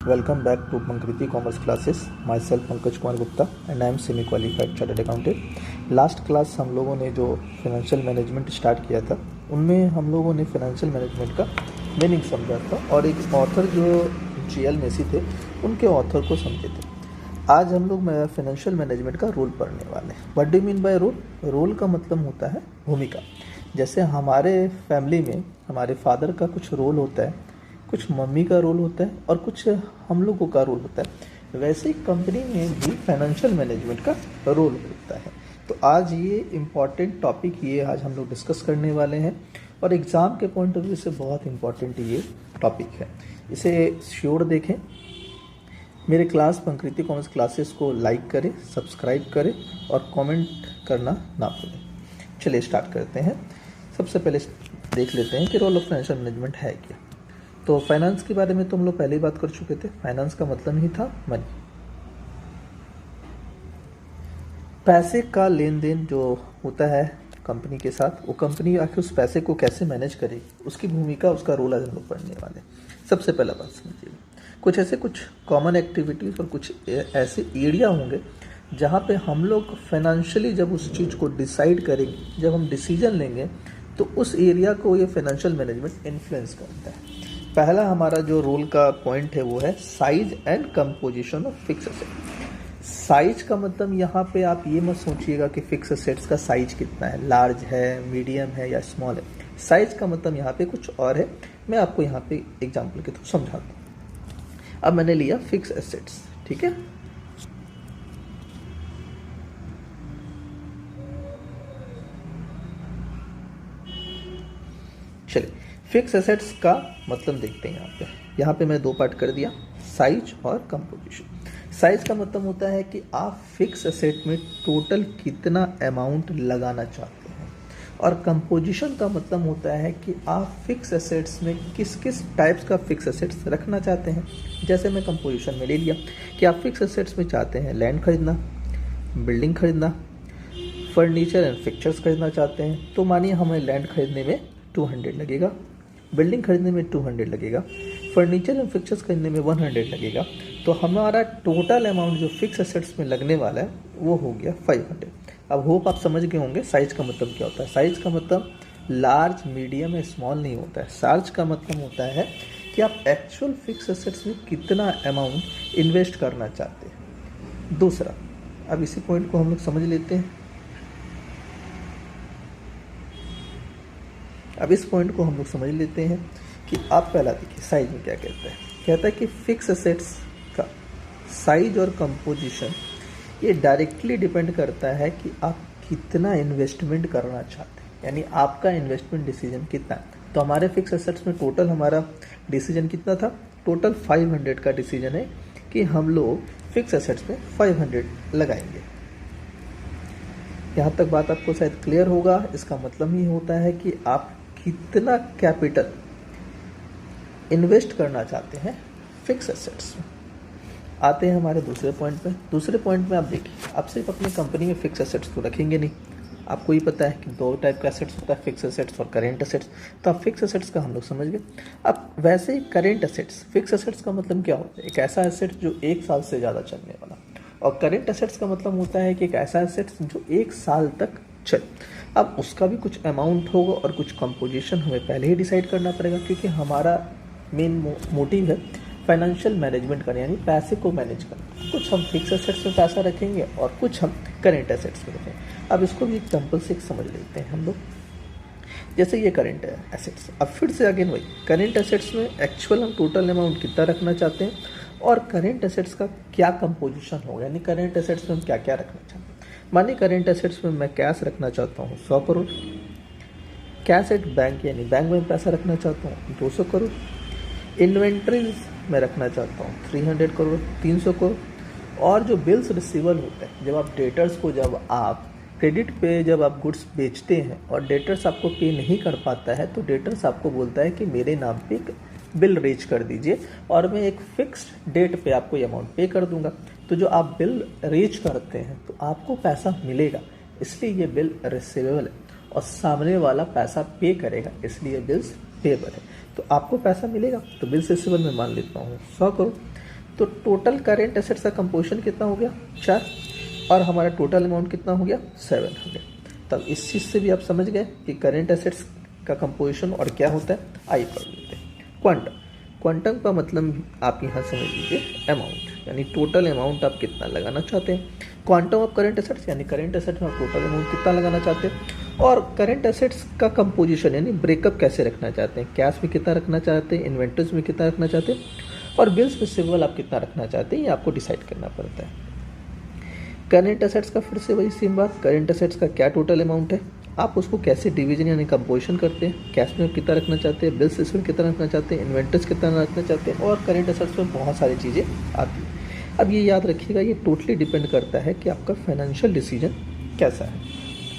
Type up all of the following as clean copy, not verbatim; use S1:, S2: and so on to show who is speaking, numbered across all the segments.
S1: Welcome back to Pankriti Commerce Classes. Myself Pankaj Kumar Gupta and I am semi qualified chartered accountant. Last class हम लोगों ने जो financial management start किया था उनमें हम लोगों ने फाइनेंशियल मैनेजमेंट का मीनिंग समझा था और एक ऑथर जो जीएल मेसी थे उनके ऑथर को समझे थे। आज हम लोग फाइनेंशियल मैनेजमेंट का रोल पढ़ने वाले हैं। What do mean by role? Role का मतलब होता है भूमिका। जैसे हमारे फैमिली में हमारे फादर का कुछ रोल होता है, कुछ मम्मी का रोल होता है और कुछ हम लोगों का रोल होता है, वैसे ही कंपनी में भी फाइनेंशियल मैनेजमेंट का रोल होता है। तो आज ये इम्पॉर्टेंट टॉपिक ये आज हम लोग डिस्कस करने वाले हैं और एग्ज़ाम के पॉइंट ऑफ व्यू से बहुत इम्पॉर्टेंट ये टॉपिक है। इसे श्योर देखें। मेरे क्लास पंकृति कॉमर्स क्लासेस को लाइक करें, सब्सक्राइब करें और कमेंट करना ना भूलें। चलिए स्टार्ट करते हैं। सबसे पहले देख लेते हैं कि रोल ऑफ फाइनेंशियल मैनेजमेंट है क्या। तो फाइनेंस के बारे में तो हम लोग पहले ही बात कर चुके थे। फाइनेंस का मतलब ही था मनी, पैसे का लेन देन जो होता है कंपनी के साथ, वो कंपनी आखिर उस पैसे को कैसे मैनेज करेगी, उसकी भूमिका, उसका रोल आज हम लोग पढ़ने वाले। सबसे पहला बात समझिए, कुछ कॉमन एक्टिविटीज़ और कुछ ऐसे एरिया होंगे जहाँ पे हम लोग फाइनेंशियली जब उस चीज़ को डिसाइड करेंगे, जब हम डिसीजन लेंगे तो उस एरिया को ये फाइनेंशियल मैनेजमेंट इन्फ्लुएंस करता है। पहला हमारा जो रोल का पॉइंट है वो है size and composition of fix asset. Size का मतलब यहाँ पे आप ये मत सोचिएगा कि फिक्स एसेट्स का साइज कितना है, लार्ज है, मीडियम है या स्मॉल है। साइज का मतलब यहाँ पे कुछ और है। मैं आपको यहाँ पे एग्जांपल के थ्रू समझाता हूँ। अब मैंने लिया फिक्स एसेट्स, ठीक है। चलिए फिक्स एसेट्स का मतलब देखते हैं। यहाँ पे मैं दो पार्ट कर दिया, साइज और कंपोजिशन। साइज का मतलब होता है कि आप फिक्स एसेट में टोटल कितना अमाउंट लगाना चाहते हैं, और कंपोजिशन का मतलब होता है कि आप फिक्स एसेट्स में किस किस टाइप्स का फिक्स एसेट्स रखना चाहते हैं। जैसे मैं कंपोजिशन में ले लिया कि आप फिक्स एसेट्स में चाहते हैं लैंड खरीदना, बिल्डिंग खरीदना, फर्नीचर एंड फिक्चर्स खरीदना चाहते हैं, तो मानिए हमें लैंड खरीदने में 200 लगेगा, बिल्डिंग खरीदने में 200 लगेगा, फर्नीचर एंड फिक्चर्स खरीदने में 100 लगेगा। तो हमारा टोटल अमाउंट जो फिक्स एसेट्स में लगने वाला है वो हो गया 500। अब होप आप समझ गए होंगे साइज का मतलब क्या होता है। साइज का मतलब लार्ज, मीडियम या स्मॉल नहीं होता है। साइज का मतलब होता है कि आप एक्चुअल फिक्स एसेट्स में कितना अमाउंट इन्वेस्ट करना चाहते हैं। दूसरा, अब इसी पॉइंट को हम लोग समझ लेते हैं। अब इस पॉइंट को हम लोग समझ लेते हैं कि आप पहला देखिए साइज में क्या कहता है। कहता है कि फिक्स एसेट्स का साइज और कंपोजिशन ये डायरेक्टली डिपेंड करता है कि आप कितना इन्वेस्टमेंट करना चाहते हैं, यानी आपका इन्वेस्टमेंट डिसीजन कितना है। तो हमारे फिक्स एसेट्स में टोटल हमारा डिसीजन कितना था? टोटल 500 का डिसीजन है कि हम लोग फिक्स एसेट्स में 500 लगाएंगे। यहाँ तक बात आपको शायद क्लियर होगा। इसका मतलब ही होता है कि आप कितना कैपिटल इन्वेस्ट करना चाहते हैं फिक्स एसेट्स में। आते हैं हमारे दूसरे पॉइंट पे। दूसरे पॉइंट में आप देखिए, आप सिर्फ अपनी कंपनी में फिक्स एसेट्स तो रखेंगे नहीं। आपको ही पता है कि दो टाइप का एसेट्स होता है, फिक्स एसेट्स और करेंट एसेट्स। तो आप फिक्स एसेट्स का हम लोग समझ गए। अब वैसे ही करेंट एसेट्स, फिक्स एसेट्स का मतलब क्या होता है? एक ऐसा एसेट जो 1 साल से ज़्यादा चलने वाला, और करेंट एसेट्स का मतलब होता है कि एक ऐसा एसेट्स जो 1 साल तक चले। अब उसका भी कुछ अमाउंट होगा और कुछ कंपोजिशन हमें पहले ही डिसाइड करना पड़ेगा, क्योंकि हमारा मेन मोटिव है फाइनेंशियल मैनेजमेंट करना, यानी पैसे को मैनेज करना। कुछ हम फिक्स एसेट्स में पैसा रखेंगे और कुछ हम करेंट एसेट्स में रखेंगे। अब इसको भी एग्जाम्पल से समझ लेते हैं हम लोग। जैसे ये करेंट एसेट्स, अब फिर से अगेन वही करेंट एसेट्स में एक्चुअल हम टोटल अमाउंट कितना रखना चाहते हैं और करेंट एसेट्स का क्या कंपोजिशन होगा, यानी करेंट एसेट्स में हम क्या क्या रखना चाहते हैं। मानिए करेंट एसेट्स में मैं कैश रखना चाहता हूँ 100 करोड़, कैश एट बैंक यानी बैंक में पैसा रखना चाहता हूँ 200 करोड़, इन्वेंट्रीज में रखना चाहता हूँ 300 करोड़, 300 करोड़, और जो बिल्स रिसीवल होते हैं, जब आप डेटर्स को, जब आप क्रेडिट पे जब आप गुड्स बेचते हैं और डेटर्स आपको पे नहीं कर पाता है, तो डेटर्स आपको बोलता है कि मेरे नाम पे एक बिल रेज कर दीजिए और मैं एक फिक्स्ड डेट पे आपको ये अमाउंट पे कर दूंगा। तो जो आप बिल रेज करते हैं तो आपको पैसा मिलेगा, इसलिए ये बिल रिसीवेबल है, और सामने वाला पैसा पे करेगा, इसलिए बिल्स पेबल है। तो आपको पैसा मिलेगा, तो बिल्स रिसीवेबल में मान लेता हूँ 100 करोड़। तो टोटल करेंट एसेट्स का कंपोजिशन कितना हो गया 4 और हमारा टोटल अमाउंट कितना हो गया 7 हो गया। तब इस चीज़ से भी आप समझ गए कि करेंट एसेट्स का कंपोजिशन और क्या होता है। आइए पढ़ लेते हैं। क्वांटम, क्वांटम का मतलब आप यहाँ समझ लीजिए अमाउंट, यानी टोटल अमाउंट आप कितना लगाना चाहते हैं। क्वांटम ऑफ करेंट एसेट्स यानी करेंट एसेट्स में आप टोटल अमाउंट कितना लगाना चाहते हैं, और करेंट एसेट्स का कंपोजिशन यानी ब्रेकअप कैसे रखना चाहते हैं, कैश में कितना रखना चाहते हैं, इन्वेंटरीज में कितना रखना चाहते हैं, और बिल्स रिसीवेबल आप कितना रखना चाहते हैं, ये आपको डिसाइड करना पड़ता है। करेंट एसेट्स का फिर से वही सेम बात, करेंट एसेट्स का क्या टोटल अमाउंट है, आप उसको कैसे डिवीजन यानी कंपोजिशन करते हैं, कैश में कितना रखना चाहते हैं, बिल्स रिसीवेबल कितना रखना चाहते हैं, इन्वेंटरीज कितना रखना चाहते हैं, और करेंट एसेट्स में बहुत सारी चीज़ें आती हैं। अब ये याद रखिएगा, ये टोटली डिपेंड करता है कि आपका फाइनेंशियल डिसीजन कैसा है,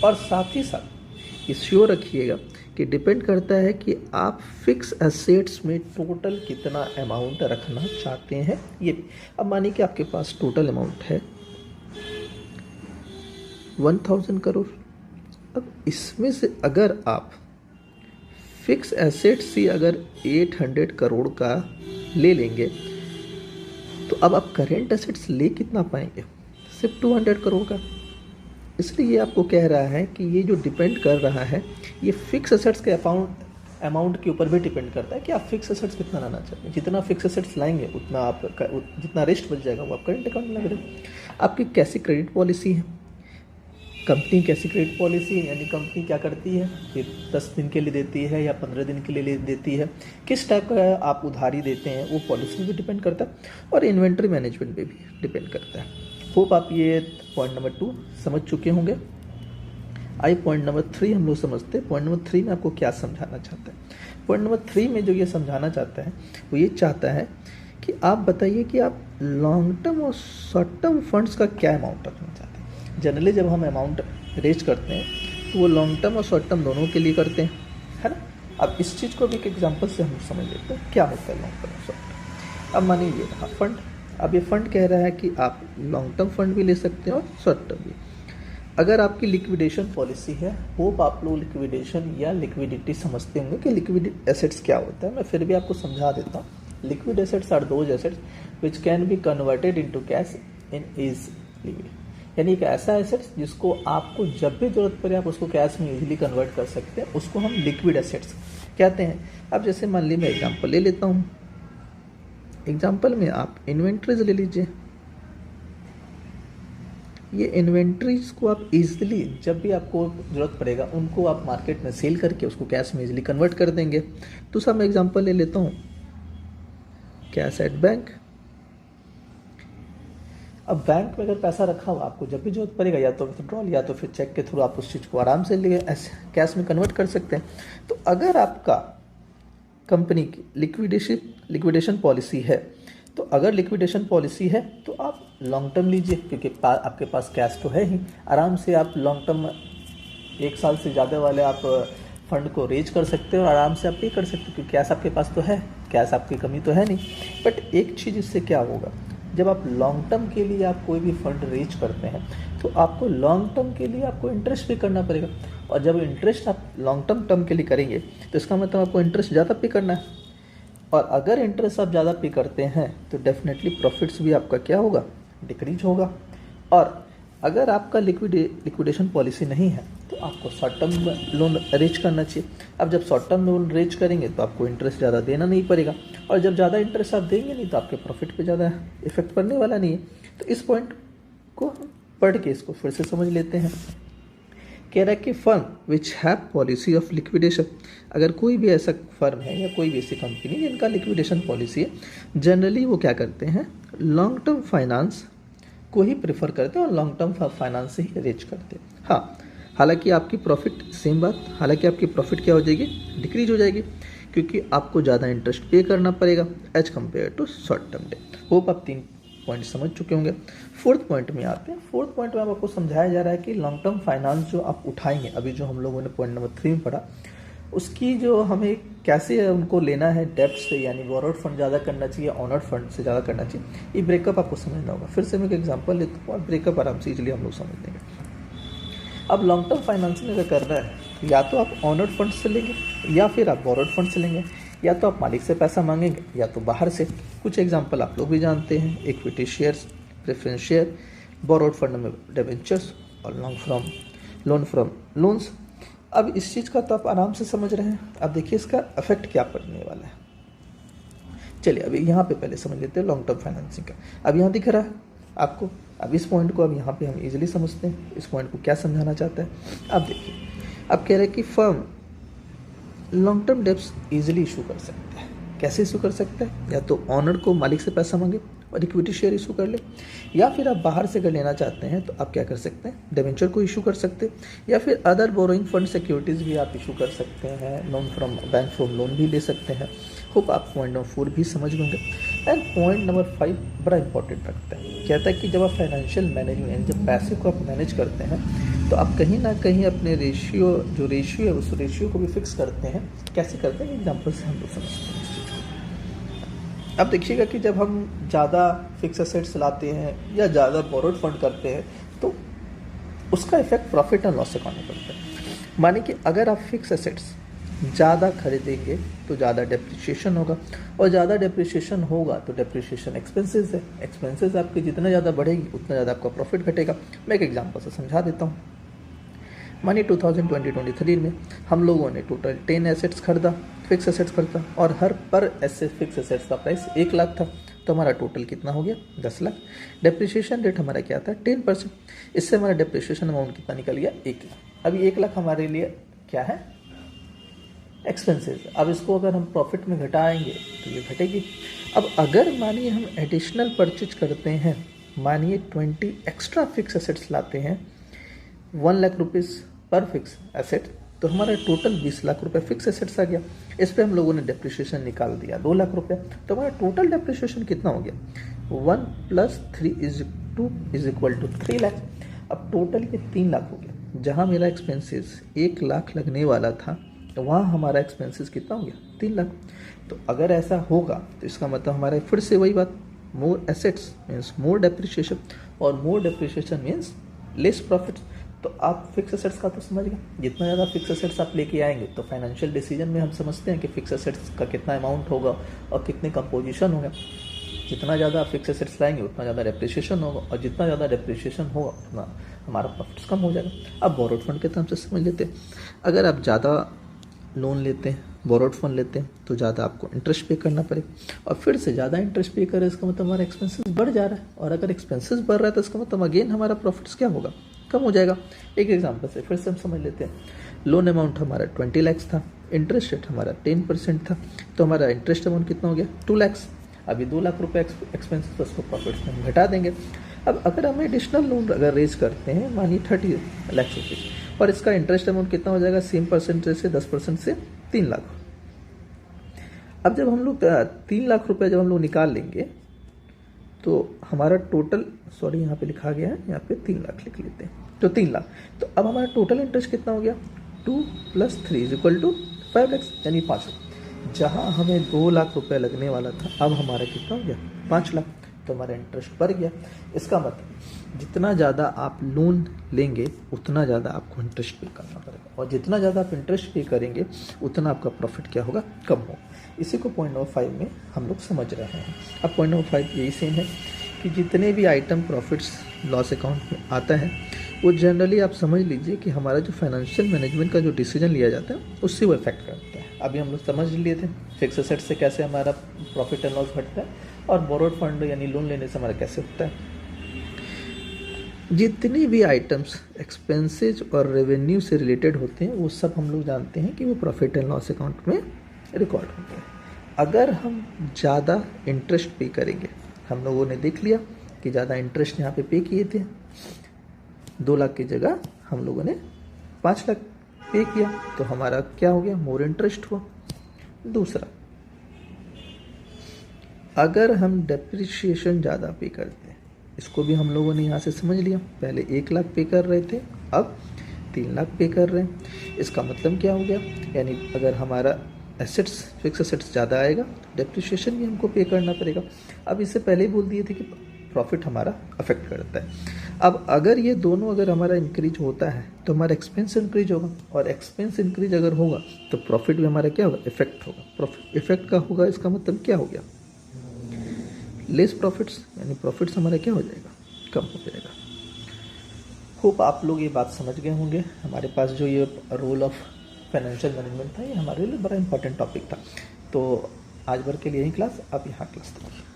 S1: और साथ ही साथ ये श्योर रखिएगा कि डिपेंड करता है कि आप फिक्स एसेट्स में टोटल कितना अमाउंट रखना चाहते हैं। ये अब मानिए कि आपके पास टोटल अमाउंट है 1000 करोड़। अब इसमें से अगर आप फिक्स एसेट से अगर 800 करोड़ का ले लेंगे तो अब आप करेंट एसेट्स ले कितना पाएंगे, सिर्फ 200 करोड़ का। इसलिए ये आपको कह रहा है कि ये जो डिपेंड कर रहा है ये फिक्स एसेट्स के अमाउंट के ऊपर भी डिपेंड करता है कि आप फिक्स एसेट्स कितना लाना चाहते हैं। जितना फिक्स एसेट्स लाएंगे उतना आप जितना रेस्ट बच जाएगा वो आप करेंट अकाउंट में लग रहे हैं। आपकी कैसी क्रेडिट पॉलिसी है, कंपनी कैसी क्रेडिट पॉलिसी है, यानी कंपनी क्या करती है कि 10 दिन के लिए देती है या 15 दिन के लिए देती है, किस टाइप का आप उधारी देते हैं, वो पॉलिसी भी डिपेंड करता है, और इन्वेंट्री मैनेजमेंट पे भी डिपेंड करता है। होप आप ये पॉइंट नंबर 2 समझ चुके होंगे। आई पॉइंट नंबर 3 हम लोग समझते हैं। पॉइंट नंबर 3 में आपको क्या समझाना चाहता है। पॉइंट नंबर 3 में जो ये समझाना चाहता है वो ये चाहता है कि आप बताइए कि आप लॉन्ग टर्म और शॉर्ट टर्म फंड्स का क्या अमाउंट रखना चाहते हैं। जनरली जब हम अमाउंट रेज करते हैं तो वो लॉन्ग टर्म और शॉर्ट टर्म दोनों के लिए करते हैं, है ना। अब इस चीज़ को भी एक एग्जाम्पल से हम समझ लेते हैं क्या होता है लॉन्ग टर्म और शॉर्ट टर्म। अब मानिए ये रहा फंड। अब ये फंड कह रहा है कि आप लॉन्ग टर्म फंड भी ले सकते हैं और शॉर्ट टर्म भी। अगर आपकी लिक्विडेशन पॉलिसी है, होप आप लोग लिक्विडेशन या लिक्विडिटी समझते होंगे कि लिक्विड एसेट्स क्या होता है। मैं फिर भी आपको समझा देता हूँ। Liquid assets are those assets which can be converted into cash in easily, यानी एक ऐसा एसेट्स जिसको आपको जब भी जरूरत पड़े आप उसको कैश में इजीली कन्वर्ट कर सकते हैं, उसको हम लिक्विड एसेट्स कहते हैं। अब जैसे मान ली मैं एग्जांपल ले लेता हूँ। एग्जांपल में आप इन्वेंट्रीज ले लीजिए। ये इन्वेंट्रीज को आप इजीली जब भी आपको ज़रूरत पड़ेगा उनको आप मार्केट में सेल करके उसको कैश में इजीली कन्वर्ट कर देंगे। दूसरा मैं एग्जांपल ले लेता हूँ कैश एट बैंक। अब बैंक में अगर पैसा रखा हुआ आपको जब भी जरूरत पड़ेगा या तो विथड्रॉल या तो फिर चेक के थ्रू आप उस चीज़ को आराम से ले कैश में कन्वर्ट कर सकते हैं। तो अगर आपका कंपनी की लिक्विडेशन पॉलिसी है तो अगर लिक्विडेशन पॉलिसी है तो आप लॉन्ग टर्म लीजिए, क्योंकि आपके पास कैश तो है ही। आराम से आप लॉन्ग टर्म 1 साल से ज़्यादा वाले आप फंड को रेज कर सकते हैं और आराम से आप पे कर सकते हैं, क्योंकि कैश आपके पास तो है, कैश आपकी कमी तो है नहीं। बट एक चीज़ इससे क्या होगा, जब आप लॉन्ग टर्म के लिए आप कोई भी फंड रेज करते हैं तो आपको लॉन्ग टर्म के लिए आपको इंटरेस्ट पे करना पड़ेगा, और जब इंटरेस्ट आप लॉन्ग टर्म के लिए करेंगे तो इसका मतलब आपको इंटरेस्ट ज़्यादा पे करना है, और अगर इंटरेस्ट आप ज़्यादा पे करते हैं तो डेफिनेटली प्रॉफिट्स भी आपका क्या होगा, डिक्रीज होगा। और अगर आपका लिक्विडेशन पॉलिसी नहीं है तो आपको शॉर्ट टर्म लोन रेज करना चाहिए। अब जब शॉर्ट टर्म लोन रेज करेंगे तो आपको इंटरेस्ट ज़्यादा देना नहीं पड़ेगा, और जब ज़्यादा इंटरेस्ट आप देंगे नहीं तो आपके प्रॉफिट पे ज़्यादा इफेक्ट पड़ने वाला नहीं है। तो इस पॉइंट को पढ़ के इसको फिर से समझ लेते हैं। कह रहा है कि firm which have policy of liquidation, अगर कोई भी ऐसा फर्म है या कोई भी ऐसी कंपनी जिनका लिक्विडेशन पॉलिसी है, जनरली वो क्या करते हैं, लॉन्ग टर्म फाइनेंस को ही प्रेफर करते हैं और लॉन्ग टर्म फाइनेंस से ही रेज करते हैं। हाँ, हालांकि आपकी प्रॉफिट सेम बात, हालांकि आपकी प्रॉफिट क्या हो जाएगी, डिक्रीज हो जाएगी, क्योंकि आपको ज़्यादा इंटरेस्ट पे करना पड़ेगा as compare to short term debt. Hope आप 3 पॉइंट समझ चुके होंगे। 4th पॉइंट में आते हैं। 4th पॉइंट में आपको समझाया जा रहा है कि लॉन्ग टर्म फाइनेंस जो आप उठाएंगे, अभी जो हम लोगों ने पॉइंट नंबर 3 में पढ़ा, उसकी जो हमें कैसे उनको लेना है, डेब्ट से यानी बोरोड फंड ज़्यादा करना चाहिए, ऑनर्ड फंड से ज़्यादा करना चाहिए, ये ब्रेकअप आपको समझना होगा। फिर से मैं एक एग्जांपल लेता हूँ और ब्रेकअप आराम से इजीली हम लोग समझ लेंगे। अब लॉन्ग टर्म फाइनेंसिंग अगर करना है या तो आप ऑनर्ड फंड से लेंगे या फिर आप बोरोड फंड से लेंगे, या तो आप मालिक से पैसा मांगेंगे या तो बाहर से। कुछ एग्जांपल आप लोग भी जानते हैं, equity shares, preference share, borrowed fund में डिबेंचर्स और लोन फ्रॉम लोन्स। अब इस चीज़ का तो आप आराम से समझ रहे हैं। अब देखिए इसका इफेक्ट क्या पड़ने वाला है। चलिए अभी यहाँ पे पहले समझ लेते हैं लॉन्ग टर्म फाइनेंसिंग का। अब यहाँ दिख रहा है आपको, अब इस पॉइंट को अब यहाँ पे हम इजीली समझते हैं इस पॉइंट को क्या समझाना चाहता है। अब देखिए, अब कह रहे हैं कि firm long term debts easily issue कर सकता है। कैसे इशू कर सकता है? या तो ऑनर को मालिक से पैसा मांगे और इक्विटी शेयर इशू कर ले, या फिर आप बाहर से अगर लेना चाहते हैं तो आप क्या कर सकते हैं, डिबेंचर को इशू कर सकते हैं, या फिर अदर बोरोइंग फंड सिक्योरिटीज़ भी आप इशू कर सकते हैं, loan from bank from loan भी ले सकते हैं। होप आप पॉइंट नंबर 4 भी समझ होंगे। एंड पॉइंट नंबर 5 बड़ा इंपॉर्टेंट रखता है, कहता है कि जब आप फाइनेंशियल मैनेजमेंट, जब पैसे को आप मैनेज करते हैं तो आप कहीं ना कहीं अपने रेशियो है उस रेशियो को भी फिक्स करते हैं। कैसे करते हैं, एग्जाम्पल से हम लोग समझते हैं इस चीज़ को। अब देखिएगा कि जब हम ज़्यादा फिक्स एसेट्स लाते हैं या ज़्यादा बोरोड फंड करते हैं तो उसका effect profit and loss account में पड़ता है। माने कि अगर आप फिक्स एसेट्स ज़्यादा खरीदेंगे तो ज़्यादा डेप्रिसिएशन होगा, और ज़्यादा डेप्रिसिएशन होगा तो डेप्रिसिएशन एक्सपेंसेस है। एक्सपेंसेस आपके जितना ज़्यादा बढ़ेगी उतना ज़्यादा आपका प्रॉफिट घटेगा। मैं एक एग्जांपल से समझा देता हूँ। मानिए 2020-23 में हम लोगों ने टोटल 10 एसेट्स खरीदा, फिक्स एसेट्स खरीदा, और हर पर फिक्स एसेट्स का प्राइस 1 लाख था। तो हमारा टोटल कितना हो गया, 10 लाख। डेप्रिसिएशन रेट हमारा क्या था, 10%। इससे हमारा डेप्रिसिएशन अमाउंट कितना निकल गया, 1 लाख। अभी 1 लाख हमारे लिए क्या है, एक्सपेंसेस। अब इसको अगर हम प्रॉफिट में घटाएंगे तो ये घटेगी। अब अगर मानिए हम एडिशनल परचेज करते हैं, मानिए 20 एक्स्ट्रा फिक्स एसेट्स लाते हैं, 1 लाख रुपीज़ पर फिक्स एसेट, तो हमारा टोटल 20 लाख रुपए फिक्स एसेट्स आ गया। इस पर हम लोगों ने डेप्रिसिएशन निकाल दिया 2 लाख रुपए, तो हमारा टोटल डेप्रिसिएशन कितना हो गया, 1 + 3 = 3 लाख। अब टोटल ये 3 लाख हो गया। जहाँ मेरा एक्सपेंसेस 1 लाख लगने वाला था तो वहाँ हमारा एक्सपेंसेस कितना हो गया, 3 लाख। तो अगर ऐसा होगा तो इसका मतलब हमारा फिर से वही बात, more assets means more depreciation, और मोर डेप्रिसिएशन मीन्स लेस प्रॉफिट। तो आप फिक्स एसेट्स का तो समझ गए, जितना ज़्यादा फिक्स एसेट्स आप लेके आएंगे तो फाइनेंशियल डिसीजन में हम समझते हैं कि फिक्स एसेट्स का कितना अमाउंट होगा और कितने कंपोजिशन होगा। जितना ज़्यादा फिक्स एसेट्स लाएंगे उतना ज़्यादा डेप्रिसिएशन होगा, और जितना ज़्यादा डेप्रिसिएशन होगा उतना हमारा प्रॉफिट्स कम हो जाएगा। अब बोरोड फंड के तरफ से समझ लेते हैं। अगर आप ज़्यादा लोन लेते हैं, बोरोड फंड लेते हैं, तो ज़्यादा आपको इंटरेस्ट पे करना पड़ेगा, और फिर से ज़्यादा इंटरेस्ट पे करें इसका मतलब हमारा एक्सपेंसेस बढ़ जा रहा है, और अगर एक्सपेंसेस बढ़ रहा है तो इसका मतलब अगेन हमारा प्रॉफिट्स क्या होगा, कम हो जाएगा। एक एग्जांपल से फिर से हम समझ लेते हैं। लोन अमाउंट हमारा 20 लाख था, इंटरेस्ट रेट हमारा 10% था, तो हमारा इंटरेस्ट अमाउंट कितना हो गया, 2 लाख। अभी 2 लाख रुपए एक्सपेंसेस तो उसको प्रॉफिट्स में घटा देंगे। अब अगर हम एडिशनल लोन अगर रेज करते हैं, मानिए 30 लाख रुपीज़, और इसका इंटरेस्ट अमाउंट कितना हो जाएगा, सेम परसेंटेज से 10% से 3 लाख। अब जब हम लोग 3 लाख रुपए जब हम लोग निकाल लेंगे तो हमारा टोटल, सॉरी यहाँ पे लिखा गया है, यहाँ पे 3 लाख लिख लेते हैं, तो 3 लाख। तो अब हमारा टोटल इंटरेस्ट कितना हो गया, 2 + 3 = 5 लाख, यानी 5 लाख। जहाँ हमें 2 लाख रुपए लगने वाला था, अब हमारा कितना हो गया, 5 लाख। तो हमारा इंटरेस्ट बढ़ गया। इसका मतलब जितना ज़्यादा आप लोन लेंगे उतना ज़्यादा आपको इंटरेस्ट पे करना पड़ेगा, और जितना ज़्यादा आप इंटरेस्ट पे करेंगे उतना आपका प्रॉफिट क्या होगा, कम होगा। इसी को पॉइंट नंबर 5 में हम लोग समझ रहे हैं। अब पॉइंट नंबर 5 यही सेम है कि जितने भी आइटम प्रॉफिट्स लॉस अकाउंट में आता है वो जनरली आप समझ लीजिए कि हमारा जो फाइनेंशियल मैनेजमेंट का जो डिसीजन लिया जाता है उससे वो इफेक्ट करता है। अभी हम लोग समझ लिए थे फिक्स एसेट से कैसे हमारा प्रॉफिट एंड लॉस घटता है, और बोरोड फंड यानी लोन लेने से हमारा कैसे होता है। जितनी भी आइटम्स एक्सपेंसेज और रेवेन्यू से रिलेटेड होते हैं वो सब हम लोग जानते हैं कि वो प्रॉफिट एंड लॉस अकाउंट में रिकॉर्ड होते हैं। अगर हम ज़्यादा इंटरेस्ट पे करेंगे, हम लोगों ने देख लिया कि ज़्यादा इंटरेस्ट यहाँ पे किए थे, 2 लाख की जगह हम लोगों ने 5 लाख पे किया, तो हमारा क्या हो गया, मोर इंटरेस्ट हुआ। दूसरा, अगर हम डेप्रिसिएशन ज़्यादा पे करते हैं, इसको भी हम लोगों ने यहाँ से समझ लिया। पहले 1 लाख पे कर रहे थे, अब 3 लाख पे कर रहे हैं। इसका मतलब क्या हो गया, यानी अगर हमारा एसेट्स फिक्स एसेट्स ज़्यादा आएगा तो डेप्रिसिएशन भी हमको पे करना पड़ेगा। अब इससे पहले ही बोल दिए थे कि प्रॉफिट हमारा अफेक्ट करता है। अब अगर ये दोनों अगर हमारा इंक्रीज होता है तो हमारा एक्सपेंस इंक्रीज होगा, और एक्सपेंस इंक्रीज अगर होगा तो प्रॉफिट भी हमारा क्या होगा, इफेक्ट होगा। प्रॉफिट इफेक्ट का होगा, इसका मतलब क्या हो गया, लेस प्रॉफिट्स, यानी प्रॉफिट्स हमारा क्या हो जाएगा, कम हो जाएगा। होप आप लोग ये बात समझ गए होंगे। हमारे पास जो ये रोल ऑफ फाइनेंशियल मैनेजमेंट था, ये हमारे लिए बड़ा इंपॉर्टेंट टॉपिक था। तो आज भर के लिए यही क्लास, आप यहाँ क्लास देखिए।